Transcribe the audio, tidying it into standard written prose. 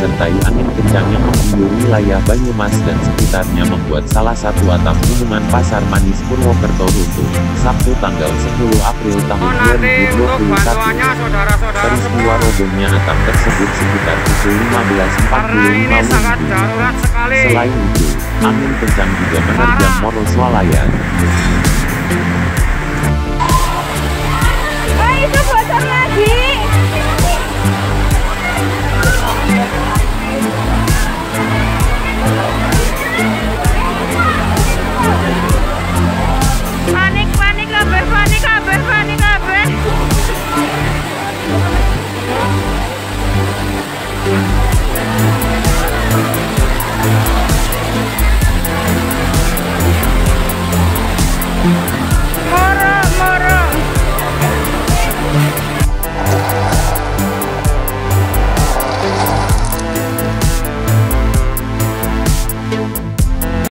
disertai angin kencang yang mengguyur wilayah Banyumas dan sekitarnya membuat salah satu atap minuman Pasar Manis Purwokerto runtuh, Sabtu tanggal 10 April tahun 2021. Peristiwa robohnya atap tersebut sekitar pukul 15.45 WIB. Selain itu, angin kencang juga menerjang Moro Swalayan. Itu bocor lagi. Panik kabeh.